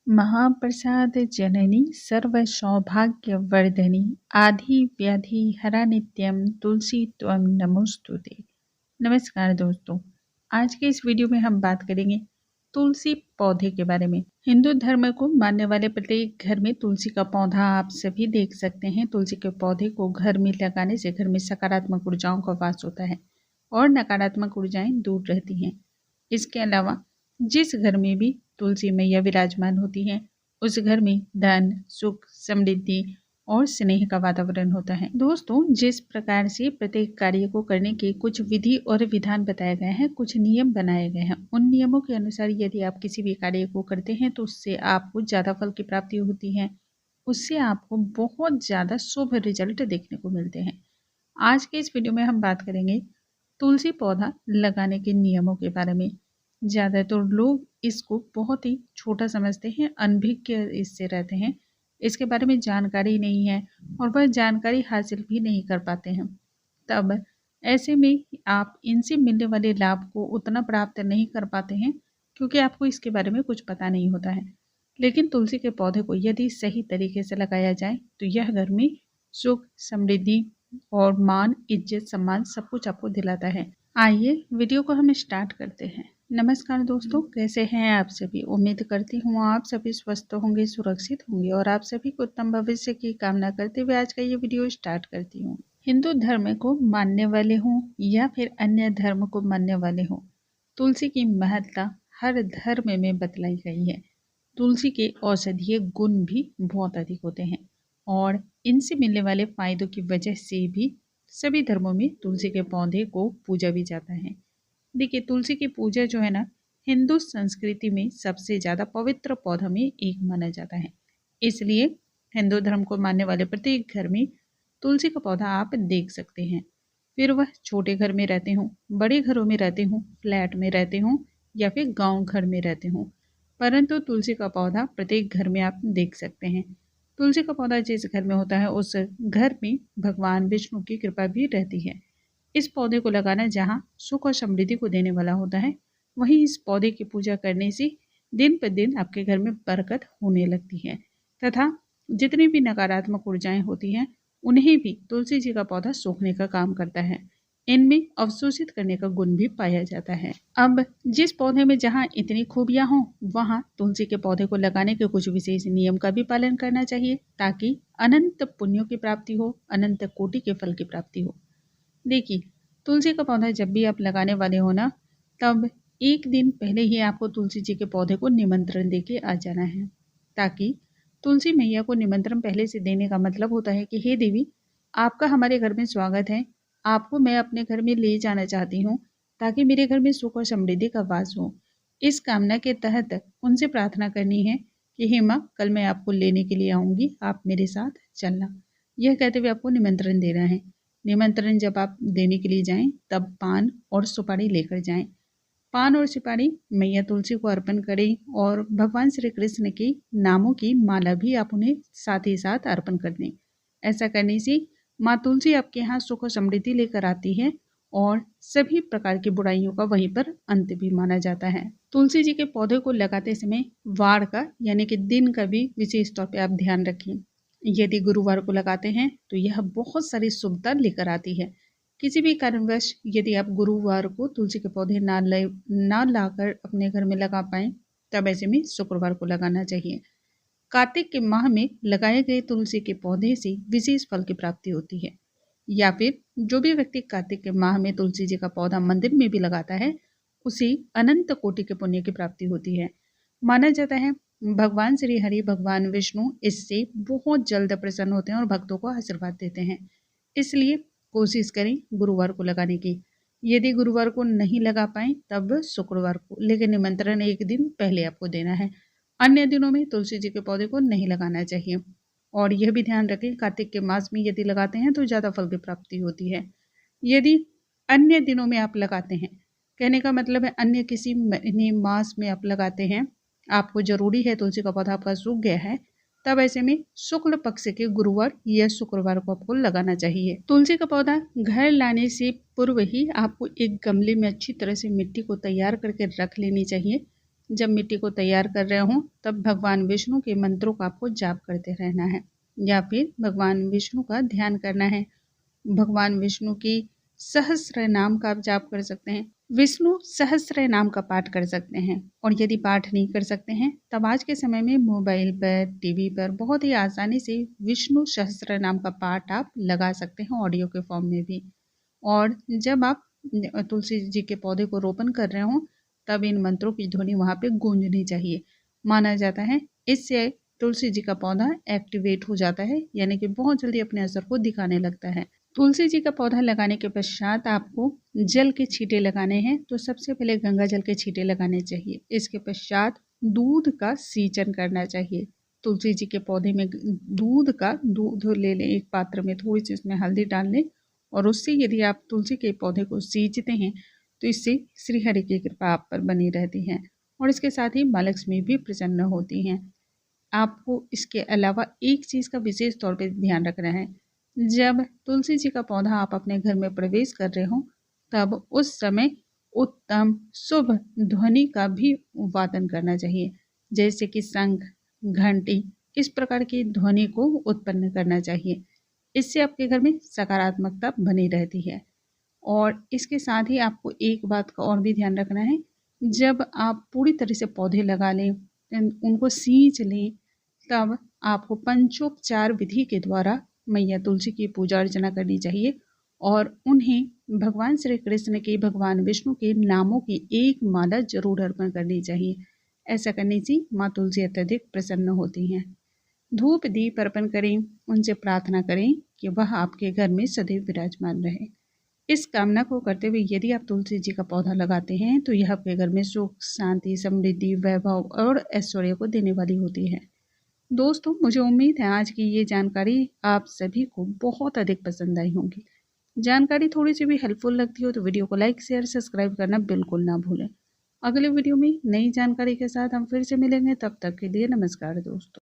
महाप्रसाद जननी सर्वसौभाग्यवर्धिनी आधि व्याधि हरा नित्यम तुलसी त्वं नमोस्तुते। नमस्कार दोस्तों, आज के इस वीडियो में हम बात करेंगे तुलसी पौधे के बारे में। हिंदू धर्म को मानने वाले प्रत्येक घर में तुलसी का पौधा आप सभी देख सकते हैं। तुलसी के पौधे को घर में लगाने से घर में सकारात्मक ऊर्जाओं का वास होता है और नकारात्मक ऊर्जाएं दूर रहती हैं। इसके अलावा जिस घर में भी तुलसी मैया विराजमान होती हैं उस घर में धन, सुख, समृद्धि और स्नेह का वातावरण होता है। दोस्तों, जिस प्रकार से प्रत्येक कार्य को करने के कुछ विधि और विधान बताए गए हैं, कुछ नियम बनाए गए हैं, उन नियमों के अनुसार यदि आप किसी भी कार्य को करते हैं तो उससे आपको ज़्यादा फल की प्राप्ति होती है, उससे आपको बहुत ज़्यादा शुभ रिजल्ट देखने को मिलते हैं। आज के इस वीडियो में हम बात करेंगे तुलसी पौधा लगाने के नियमों के बारे में। ज़्यादातर लोग इसको बहुत ही छोटा समझते हैं, अनभिज्ञ इससे रहते हैं, इसके बारे में जानकारी नहीं है और वह जानकारी हासिल भी नहीं कर पाते हैं। तब ऐसे में आप इनसे मिलने वाले लाभ को उतना प्राप्त नहीं कर पाते हैं क्योंकि आपको इसके बारे में कुछ पता नहीं होता है। लेकिन तुलसी के पौधे को यदि सही तरीके से लगाया जाए तो यह घर में सुख, समृद्धि और मान, इज्जत, सम्मान सब कुछ आपको दिलाता है। आइए वीडियो को हम स्टार्ट करते हैं। नमस्कार दोस्तों, कैसे हैं आप सभी। उम्मीद करती हूँ आप सभी स्वस्थ होंगे, सुरक्षित होंगे और आप सभी को उत्तम भविष्य की कामना करते हुए आज का ये वीडियो स्टार्ट करती हूँ। हिंदू धर्म को मानने वाले हों या फिर अन्य धर्म को मानने वाले हों, तुलसी की महत्ता हर धर्म में बतलाई गई है। तुलसी के औषधीय गुण भी बहुत अधिक होते हैं और इनसे मिलने वाले फायदों की वजह से भी सभी धर्मों में तुलसी के पौधे को पूजा भी जाता है। देखिए, तुलसी की पूजा जो है ना, हिंदू संस्कृति में सबसे ज़्यादा पवित्र पौधा में एक माना जाता है। इसलिए हिंदू धर्म को मानने वाले प्रत्येक घर में तुलसी का पौधा आप देख सकते हैं। फिर वह छोटे घर में रहते हों, बड़े घरों में रहते हों, फ्लैट में रहते हों या फिर गांव घर में रहते हों, परंतु तुलसी का पौधा प्रत्येक घर में आप देख सकते हैं। तुलसी का पौधा जिस घर में होता है उस घर में भगवान विष्णु की कृपा भी रहती है। इस पौधे को लगाना जहाँ सुख और समृद्धि को देने वाला होता है, वहीं इस पौधे की पूजा करने से दिन पर दिन आपके घर में बरकत होने लगती है तथा जितनी भी नकारात्मक ऊर्जाएं होती हैं उन्हें भी तुलसी जी का पौधा सोखने का काम करता है। इनमें अवशोषित करने का गुण भी पाया जाता है। अब जिस पौधे में जहाँ इतनी खूबियां हों वहाँ तुलसी के पौधे को लगाने के कुछ विशेष नियम का भी पालन करना चाहिए ताकि अनंत पुण्यों की प्राप्ति हो, अनंत कोटि के फल की प्राप्ति हो। देखिए, तुलसी का पौधा जब भी आप लगाने वाले हो ना, तब एक दिन पहले ही आपको तुलसी जी के पौधे को निमंत्रण देके आ जाना है, ताकि तुलसी मैया को निमंत्रण पहले से देने का मतलब होता है कि हे देवी, आपका हमारे घर में स्वागत है, आपको मैं अपने घर में ले जाना चाहती हूँ ताकि मेरे घर में सुख और समृद्धि का वास हो। इस कामना के तहत उनसे प्रार्थना करनी है कि हे माँ, कल मैं आपको लेने के लिए आऊँगी, आप मेरे साथ चलना। यह कहते हुए आपको निमंत्रण देना है। निमंत्रण जब आप देने के लिए जाएं तब पान और सुपारी लेकर जाएं। पान और सुपारी मैया तुलसी को अर्पण करें और भगवान श्री कृष्ण के नामों की माला भी आप उन्हें साथ ही साथ अर्पण कर दें। ऐसा करने से माँ तुलसी आपके यहाँ सुख और समृद्धि लेकर आती है और सभी प्रकार की बुराइयों का वहीं पर अंत भी माना जाता है। तुलसी जी के पौधे को लगाते समय वार का यानी कि दिन का भी विशेष तौर पे आप ध्यान रखें। यदि गुरुवार को लगाते हैं तो यह बहुत सारी शुभता लेकर आती है। किसी भी कारणवश यदि आप गुरुवार को तुलसी के पौधे ना लाकर अपने घर में लगा पाएं, तब ऐसे में शुक्रवार को लगाना चाहिए। कार्तिक के माह में लगाए गए तुलसी के पौधे से विशेष फल की प्राप्ति होती है। या फिर जो भी व्यक्ति कार्तिक के माह में तुलसी जी का पौधा मंदिर में भी लगाता है, उसे अनंत कोटि के पुण्य की प्राप्ति होती है। माना जाता है भगवान श्री हरि, भगवान विष्णु इससे बहुत जल्द प्रसन्न होते हैं और भक्तों को आशीर्वाद देते हैं। इसलिए कोशिश करें गुरुवार को लगाने की। यदि गुरुवार को नहीं लगा पाए तब शुक्रवार को, लेकिन निमंत्रण एक दिन पहले आपको देना है। अन्य दिनों में तुलसी जी के पौधे को नहीं लगाना चाहिए। और यह भी ध्यान रखें, कार्तिक के मास में यदि लगाते हैं तो ज़्यादा फल की प्राप्ति होती है। यदि अन्य दिनों में आप लगाते हैं, कहने का मतलब है अन्य किसी महीने मास में आप लगाते हैं, आपको जरूरी है तुलसी का पौधा आपका सूख गया है, तब ऐसे में शुक्ल पक्ष के गुरुवार या शुक्रवार को आपको लगाना चाहिए। तुलसी का पौधा घर लाने से पूर्व ही आपको एक गमले में अच्छी तरह से मिट्टी को तैयार करके रख लेनी चाहिए जब मिट्टी को तैयार कर रहे हों तब भगवान विष्णु के मंत्रों का आपको जाप करते रहना है या फिर भगवान विष्णु का ध्यान करना है। भगवान विष्णु की सहस्त्र नाम का आप जाप कर सकते हैं, विष्णु सहस्त्र नाम का पाठ कर सकते हैं। और यदि पाठ नहीं कर सकते हैं तब आज के समय में मोबाइल पर, टीवी पर बहुत ही आसानी से विष्णु सहस्त्र नाम का पाठ आप लगा सकते हैं ऑडियो के फॉर्म में भी। और जब आप तुलसी जी के पौधे को रोपण कर रहे हों तब इन मंत्रों की ध्वनि वहाँ पे गूंजनी चाहिए। माना जाता है इससे तुलसी जी का पौधा एक्टिवेट हो जाता है, यानी कि बहुत जल्दी अपने असर को दिखाने लगता है। तुलसी जी का पौधा लगाने के पश्चात आपको जल के छींटे लगाने हैं। तो सबसे पहले गंगा जल के छींटे लगाने चाहिए। इसके पश्चात दूध का सींचन करना चाहिए। तुलसी जी के पौधे में दूध ले लें, एक पात्र में थोड़ी सी उसमें हल्दी डाल लें और उससे यदि आप तुलसी के पौधे को सींचते हैं तो इससे श्री हरि की कृपा आप पर बनी रहती है और इसके साथ ही माँ लक्ष्मी भी प्रसन्न होती हैं। आपको इसके अलावा एक चीज़ का विशेष तौर पर ध्यान रखना है, जब तुलसी जी का पौधा आप अपने घर में प्रवेश कर रहे हो तब उस समय उत्तम शुभ ध्वनि का भी वादन करना चाहिए, जैसे कि शंख, घंटी, इस प्रकार की ध्वनि को उत्पन्न करना चाहिए। इससे आपके घर में सकारात्मकता बनी रहती है। और इसके साथ ही आपको एक बात का और भी ध्यान रखना है, जब आप पूरी तरह से पौधे लगा लें, उनको सींच लें, तब आपको पंचोपचार विधि के द्वारा मैया तुलसी की पूजा अर्चना करनी चाहिए और उन्हें भगवान श्री कृष्ण के, भगवान विष्णु के नामों की एक माला जरूर अर्पण करनी चाहिए। ऐसा करने से माँ तुलसी अत्यधिक प्रसन्न होती हैं। धूप दीप अर्पण करें, उनसे प्रार्थना करें कि वह आपके घर में सदैव विराजमान रहे। इस कामना को करते हुए यदि आप तुलसी जी का पौधा लगाते हैं तो यह आपके घर में सुख, शांति, समृद्धि, वैभव और ऐश्वर्य को देने वाली होती है। दोस्तों, मुझे उम्मीद है आज की ये जानकारी आप सभी को बहुत अधिक पसंद आई होगी। जानकारी थोड़ी सी भी हेल्पफुल लगती हो तो वीडियो को लाइक, शेयर, सब्सक्राइब करना बिल्कुल ना भूलें। अगले वीडियो में नई जानकारी के साथ हम फिर से मिलेंगे, तब तक के लिए नमस्कार दोस्तों।